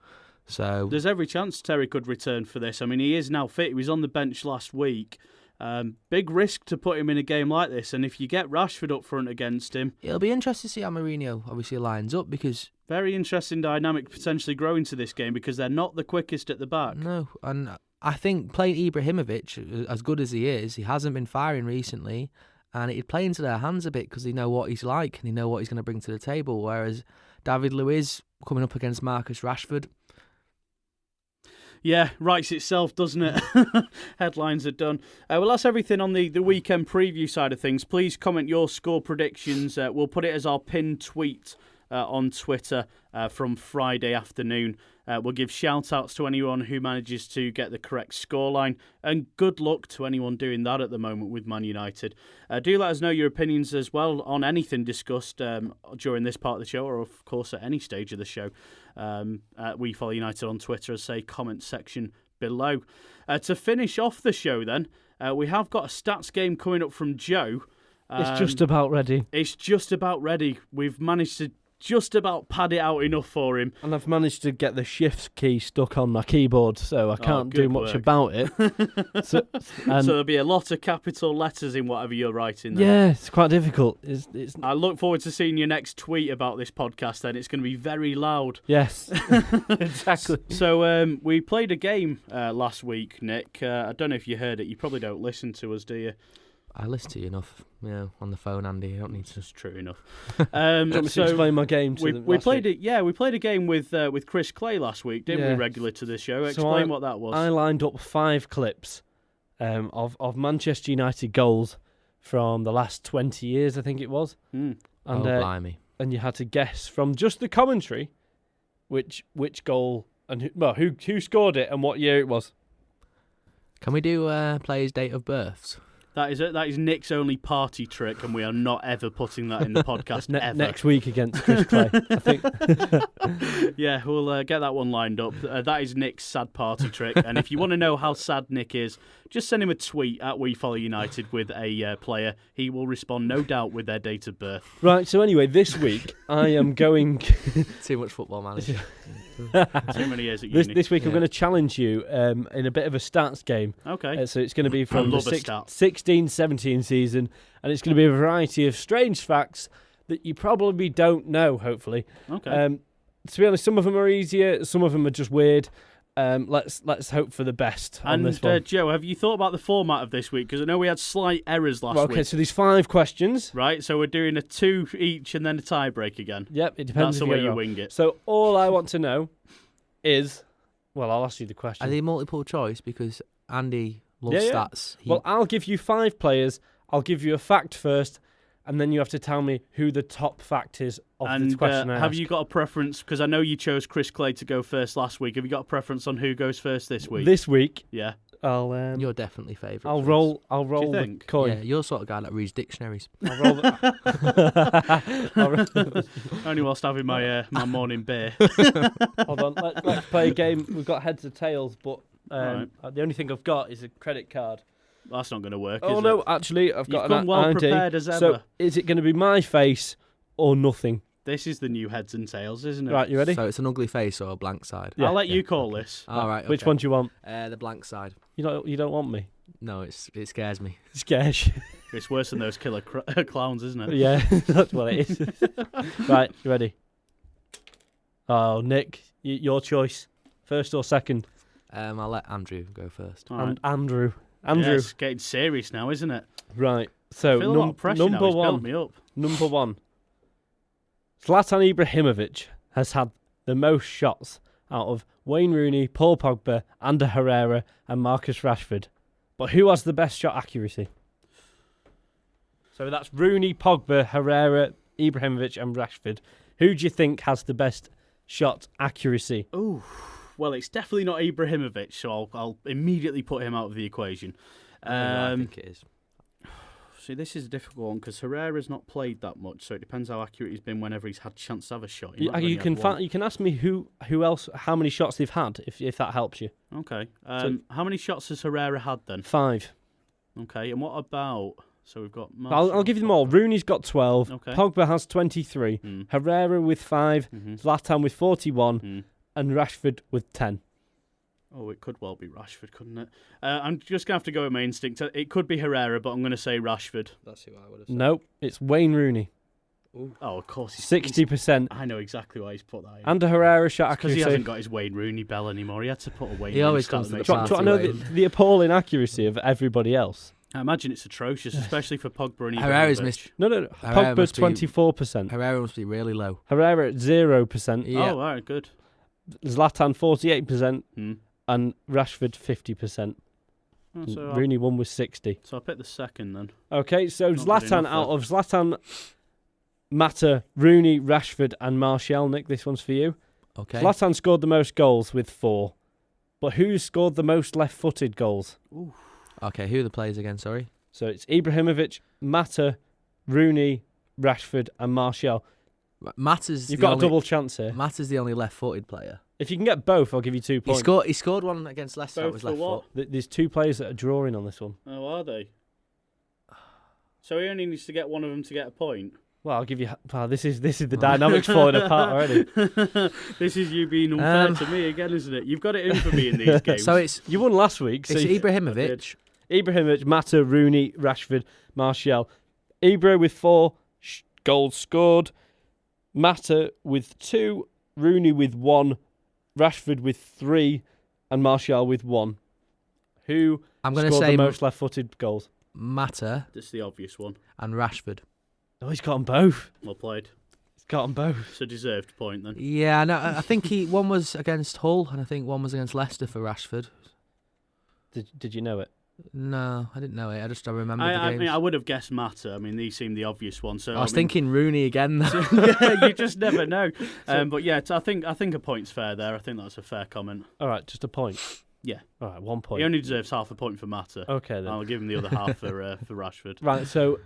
So there's every chance Terry could return for this. I mean, he is now fit. He was on the bench last week. Big risk to put him in a game like this, and if you get Rashford up front against him... It'll be interesting to see how Mourinho obviously lines up, because... Very interesting dynamic potentially growing to this game, because they're not the quickest at the back. No, and I think playing Ibrahimovic, as good as he is, he hasn't been firing recently, and it'd play into their hands a bit because they know what he's like and they know what he's going to bring to the table, whereas David Luiz coming up against Marcus Rashford... Yeah, writes itself, doesn't it? Headlines are done. Well, that's everything on the weekend preview side of things. Please comment your score predictions. We'll put it as our pinned tweet on Twitter from Friday afternoon. We'll give shout-outs to anyone who manages to get the correct scoreline, and good luck to anyone doing that at the moment with Man United. Do let us know your opinions as well on anything discussed during this part of the show, or of course at any stage of the show. We Follow United on Twitter, as say, comment section below. To finish off the show then, we have got a stats game coming up from Joe. It's just about ready. It's just about ready. We've managed to just about pad it out enough for him. And I've managed to get the shift key stuck on my keyboard, so I can't do much about it. So there'll be a lot of capital letters in whatever you're writing there. Yeah, it's quite difficult. It's... I look forward to seeing your next tweet about this podcast then. It's going to be very loud. Yes, exactly. So we played a game last week, Nick. I don't know if you heard it. You probably don't listen to us, do you? I listen to you enough, on the phone, Andy. I don't need to. That's true enough. So explain my game to them. We played it. Yeah, we played a game with Chris Clay last week, didn't we? Regular to the show. Explain what that was. I lined up 5 clips of Manchester United goals from the last 20 years, I think it was. And, blimey! And you had to guess from just the commentary which goal and who scored it and what year it was. Can we do players' date of births? That is Nick's only party trick, and we are not ever putting that in the podcast ever. Next week against Chris Clay, I think. Yeah, we'll get that one lined up. That is Nick's sad party trick, and if you want to know how sad Nick is, just send him a tweet at We Follow United with a player. He will respond, no doubt, with their date of birth. Right, so anyway, this week I am going... Too much football manager. Too many years at uni. This week I'm going to challenge you in a bit of a stats game. Okay. So it's going to be from the 16-17 season, and it's going to be a variety of strange facts that you probably don't know, hopefully. Okay. To be honest, some of them are easier, some of them are just weird. Let's hope for the best on this one. Joe, have you thought about the format of this week? Because I know we had slight errors last week. Okay, so there's 5 questions. Right, so we're doing a 2 each and then a tie break again. Yep, it depends. That's the way you wing it. So all I want to know is, well, I'll ask you the question. Are they multiple choice? Because Andy loves stats. Well, I'll give you 5 players. I'll give you a fact first, and then you have to tell me who the top fact is of the question I have ask. you got a preference? Because I know you chose Chris Clay to go first last week. Have you got a preference on who goes first this week? This week, yeah. I'll. You're definitely favourite. I'll roll the coin. Yeah, you're the sort of guy that reads dictionaries. I'll roll Only whilst having my morning beer. Hold on, let's play a game. We've got heads or tails, but Right. the only thing I've got is a credit card. That's not going to work. Oh is no, it? actually, I've got You've come an well ID. prepared as ever. So, is it going to be my face or nothing? This is the new heads and tails, isn't it? Right, you ready? So it's an ugly face or a blank side? Yeah. I'll let you call this. All right. Which okay. one do you want? The blank side. You don't want me. No, it scares me. Scares you. It's worse than those killer clowns, isn't it? Yeah, that's what it is. Right, you ready? Oh, Nick, your choice. First or second? I'll let Andrew go first. All right. Andrew. Yeah, it's getting serious now, isn't it? Right. I So feel a lot of pressure number now. He's built one. me up. Number 1. Zlatan Ibrahimovic has had the most shots out of Wayne Rooney, Paul Pogba, Ander Herrera, and Marcus Rashford. But who has the best shot accuracy? So that's Rooney, Pogba, Herrera, Ibrahimovic, and Rashford. Who do you think has the best shot accuracy? Ooh, well, it's definitely not Ibrahimovic, so I'll immediately put him out of the equation. I think it is. See, this is a difficult one because Herrera's not played that much, so it depends how accurate he's been whenever he's had chance to have a shot. You can ask me who else, how many shots they've had, if that helps you. Okay. How many shots has Herrera had then? 5. Okay, and what about... So we've got... I'll give you them all. Rooney's got 12. Okay. Pogba has 23. Herrera with 5. Mm-hmm. Zlatan with 41. And Rashford with 10. Oh, it could well be Rashford, couldn't it? I'm just going to have to go with my instinct. It could be Herrera, but I'm going to say Rashford. That's who I would have said. Nope, it's Wayne Rooney. Ooh. Oh, of course. 60%. I know exactly why he's put that in. And a Herrera shot Because accuracy. he hasn't got his Wayne Rooney bell anymore. He had to put a Wayne He Rooney always stat comes that to the makes Do sense. you want to know Wayne. the appalling accuracy of everybody else? I imagine it's atrocious, especially for Pogba and Herrera's Ibrahimovic. missed. No. Herrera Pogba must be- 24%. Herrera must be really low. Herrera at 0%. Yeah. Oh, all right, good. Zlatan 48%. Hmm. And Rashford 50%. Oh, so, Rooney won with 60. I'll pick the second then. Okay, so Not good Zlatan enough, out though. of Zlatan, Mata, Rooney, Rashford, and Martial. Nick, this one's for you. Okay. Zlatan scored the most goals with 4. But who scored the most left-footed goals? Okay, who are the players again, sorry? So it's Ibrahimovic, Mata, Rooney, Rashford, and Martial. Matters. You've got a double chance here. Matters the only left-footed player. If you can get both, I'll give you 2 points. He scored one against Leicester. That Both was for left what? foot. There's 2 players that are drawing on this one. Oh, are they? So he only needs to get one of them to get a point. Well, I'll give you. Wow, this is the dynamics falling apart already. This is you being unfair to me again, isn't it? You've got it in for me in these games. So it's You won last week. So Ibrahimovic. Ibrahimovic, Mata, Rooney, Rashford, Martial. Ibra with 4 goals scored. Mata with 2. Rooney with 1. Rashford with 3. And Martial with 1. Who I'm going to scored say the most left-footed goals? Mata This is the obvious one. and Rashford. Oh, he's got them both. Well played. He's got them both. It's a deserved point then. Yeah, no, I think one was against Hull and I think one was against Leicester for Rashford. Did you know it? No, I didn't know it. I remember the I games. mean, I would have guessed Mata. I mean, these seem the obvious one. So I was mean, thinking Rooney again. yeah, you just never know. But yeah, I think a point's fair there. I think that's a fair comment. All right, just a point. Yeah. All right, 1 point. He only deserves half a point for Mata. Okay then. I'll give him the other half for Rashford. Right, so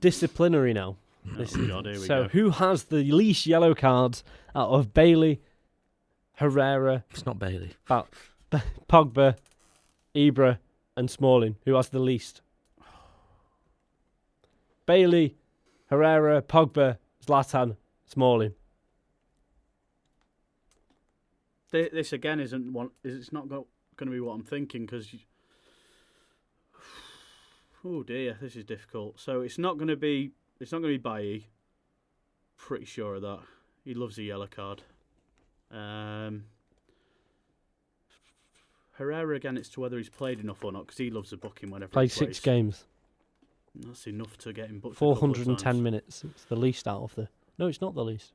disciplinary now. Oh, God, here we So go. who has the least yellow cards out of Bailey, Herrera, It's not Bailey. Pogba, Ibra, and Smalling? Who has the least? Bailey, Herrera, Pogba, Zlatan, Smalling. This again isn't one. It's not going to be what I'm thinking because. Oh dear, this is difficult. So it's not going to be. It's not going to be Bailly. Pretty sure of that. He loves a yellow card. Herrera again. It's to whether he's played enough or not because he loves a booking whenever Played he plays. 6 games, That's enough to get him booked. a couple of 410 times. minutes. It's the least out of the... No, it's not the least.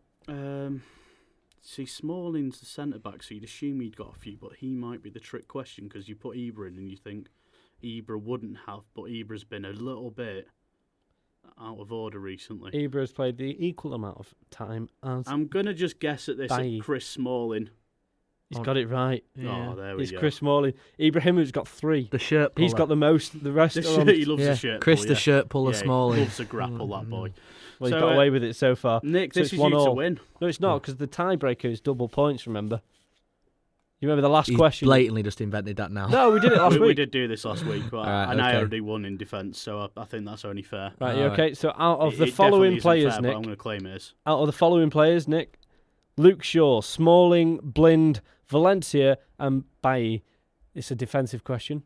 See, Smalling's the centre back, so you'd assume he'd got a few, but he might be the trick question because you put Ibra in and you think Ibra wouldn't have, but Ibra's been a little bit out of order recently. Ibra has played the equal amount of time as... I'm gonna just guess at this Bailly. at Chris Smalling. He's got it right. Oh, there we It's go. Chris Smalling. Ibrahimovic's got 3. The shirt puller. He's got the most. The rest The are on... shirt, he loves yeah. a shirt. Chris pull, the yeah. shirt puller Yeah, Smalling. He loves to grapple, that boy. Well, he's So, got away with it so far. Nick, So this it's is you to 1-1. win. No, it's not, because the tiebreaker is double points, remember? You remember the last He's question? blatantly just invented that now. No, we did it last We week. did do this last week, but Alright, and I okay. already won in defence, so I think that's only fair. Right, you Alright. okay? So out of the It following definitely isn't players, fair, but I'm Nick, going to claim it is. out of the following players, Nick, Luke Shaw, Smalling, Blind, Valencia, and Bailly. It's a defensive question.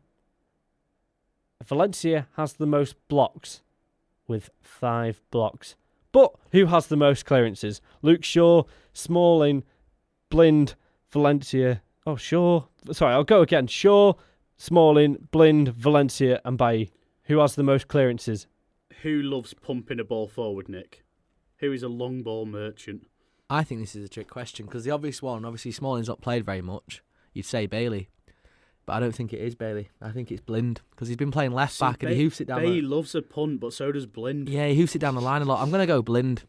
Valencia has the most blocks, with 5 blocks. But who has the most clearances? Luke Shaw, Smalling, Blind, Valencia. Oh, Shaw. Sorry, I'll go again. Shaw, Smalling, Blind, Valencia, and Bailly. Who has the most clearances? Who loves pumping a ball forward, Nick? Who is a long ball merchant? I think this is a trick question because the obvious one, obviously Smalling's not played very much. You'd say Bailey. But I don't think it is Bailey. I think it's Blind because he's been playing left back and he hoofs it down. Bailly loves a punt, but so does Blind. Yeah, he hoofs it down the line a lot. I'm going to go Blind.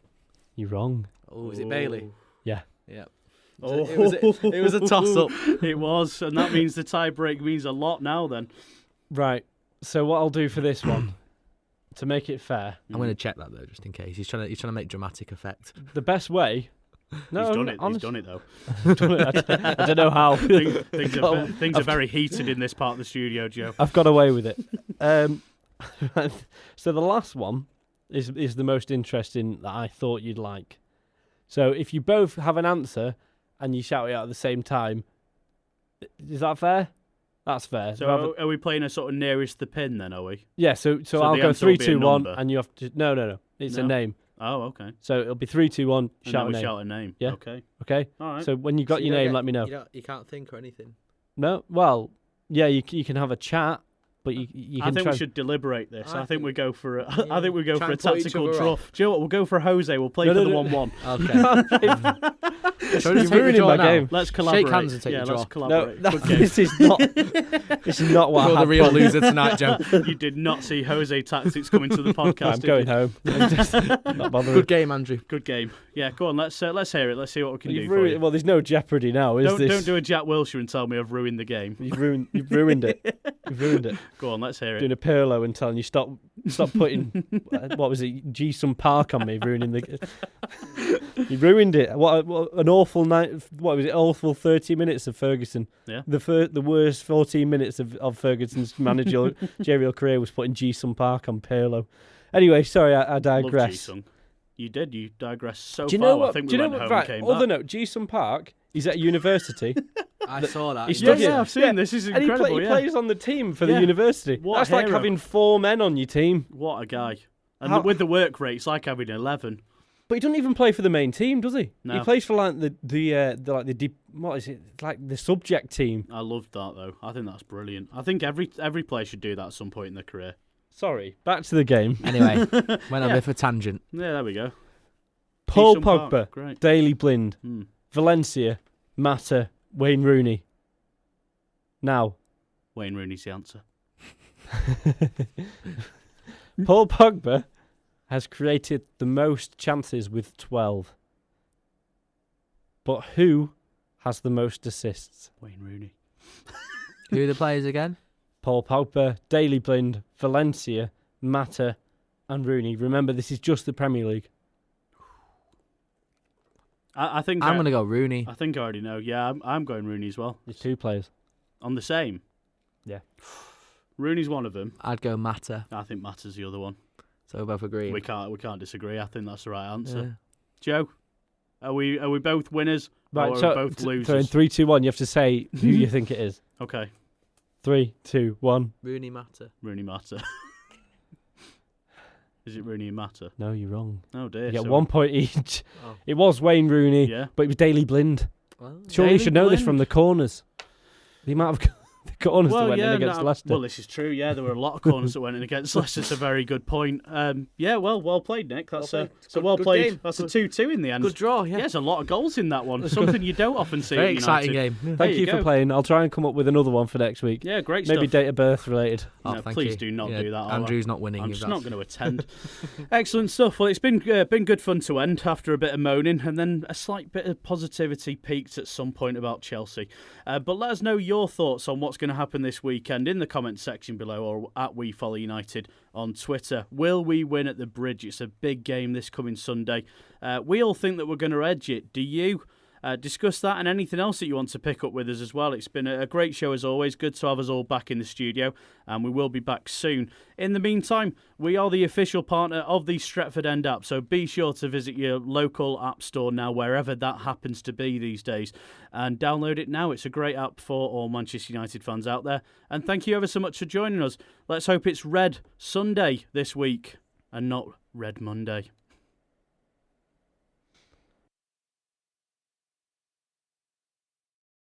You're wrong. Oh, is it Bailey? Yeah. Yeah. Oh. It was a toss-up. It was, and that means the tie break means a lot now then. Right. So what I'll do for this one, to make it fair, I'm going to check that though, just in case. He's trying to make dramatic effect. the best way... No, He's done it. honest- He's done it though. I don't know how. Things are very heated in this part of the studio, Joe. I've got away with it. So the last one is the most interesting that I thought you'd like. So if you both have an answer and you shout it out at the same time, is that fair? That's fair. So are we playing a sort of nearest the pin then, are we? Yeah, so So I'll the go answer will 3, be a 2, 1, number. and you have to... No. It's a No? name. Oh, okay. So it'll be 3, 2, 1, And shout then a we name. shout a name. Yeah. Okay. Okay? All right. So when you got So your don't name, get- let me know. You can't think or anything. No? Well, yeah, you can have a chat, but you I can think try... we should deliberate this. I I think we think- go for a, Yeah. I think we go Try for a and put each tactical other draw. off. Do you know what? We'll go for Jose. We'll play No, for no, the no. 1-1. Okay. Shall we You're just take the ruining draw my now? game. Let's collaborate. hands and take yeah, the let's draw. No, collaborate. Good game. this is not what You're I the had real planned. loser tonight, Joe. You did not see Jose tactics coming to the podcast. I'm did going you? home. I'm just not bothering. Good game, Andrew. Good game. Yeah, go on. Let's hear it. Let's see what we can do You've for you. ruined, well, there's no jeopardy now, is Don't this? do a Jack Wilshere and tell me I've ruined the game. You've ruined it. You've ruined it. Go on, let's hear it. Doing a Pirlo and telling you stop putting what was it, G-Sun Park on me, ruining the. You ruined it. What an awful night. What was it? Awful 30 minutes of Ferguson. Yeah. The worst 14 minutes of Ferguson's managerial career was putting G-Sun Park on Pirlo. Anyway, sorry, I Love digress. G-Sung. You did. You digressed so Do you far. know what? I think do we you know went what? home Right. and came Other back. note, G-Sun Park. He's at university. I saw that. He's Yeah, studying. I've seen this. This is And incredible. he yeah. plays on the team for Yeah. the university. What a That's like hero. having 4 men on your team. What a guy. And How- with the work rate, it's like having 11. But he doesn't even play for the main team, does he? No. He plays for like what is it? It's like the subject team. I loved that though. I think that's brilliant. I think every player should do that at some point in their career. Sorry, back to the game. Anyway, went on Yeah. a bit of a tangent. Yeah, there we go. Paul G-Sun Park, Pogba, great. Daley Blind, Hmm. Valencia, Mata, Wayne Rooney. Now, Wayne Rooney's the answer. Paul Pogba has created the most chances with 12. But who has the most assists? Wayne Rooney. Who are the players again? Paul Pogba, Daley Blind, Valencia, Mata, and Rooney. Remember, this is just the Premier League. I think I'm going to go Rooney. I think I already know. Yeah, I'm going Rooney as well. There's 2 players. On the same. Yeah. Rooney's one of them. I'd go Mata. I think Matt's the other one. So we both agree. We can't disagree. I think that's the right answer. Yeah. Joe, are we both winners? Right, or are so, we both so in losers? 3, 2, 1, you have to say who you think it is. Okay, 3, 2, 1. Rooney Mata. Rooney Mata. Is it Rooney and Mata? No, you're wrong. Oh dear. You get so- 1 point each. Oh. It was Wayne Rooney, Yeah. but it was Daley Blind. Well, Surely you Daley should know this Blind? from the corners. The amount of the corners that went in against Leicester. Well, this is true. Yeah, there were a lot of corners that went in against Leicester. It's a very good point. Yeah, well played, Nick. That's Well played. so Good- well good played. game. That's a Good- 2-2 in the end. good draw, Yeah, yeah. there's a lot of goals in that one. Something you don't often see. Very at exciting United. game. Thank There you you for go. playing. I'll try and come up with another one for next week. Yeah, great Maybe stuff. date of birth related. Oh, No, thank please you. do not Yeah, do that. Andrew's not winning. I'm if just not that's- going to attend. Excellent stuff. Well, it's been good fun to end after a bit of moaning, and then a slight bit of positivity peaked at some point about Chelsea. But let us know your thoughts on what's going to happen this weekend in the comments section below, or at We Follow United on Twitter. Will we win at the Bridge? It's a big game this coming Sunday. We all think that we're going to edge it. Do you? Discuss that and anything else that you want to pick up with us as well. It's been a great show as always. Good to have us all back in the studio, and we will be back soon. In the meantime, we are the official partner of the Stretford End app, so be sure to visit your local app store now, wherever that happens to be these days, and download it now. It's a great app for all Manchester United fans out there. And thank you ever so much for joining us. Let's hope it's Red Sunday this week and not Red Monday.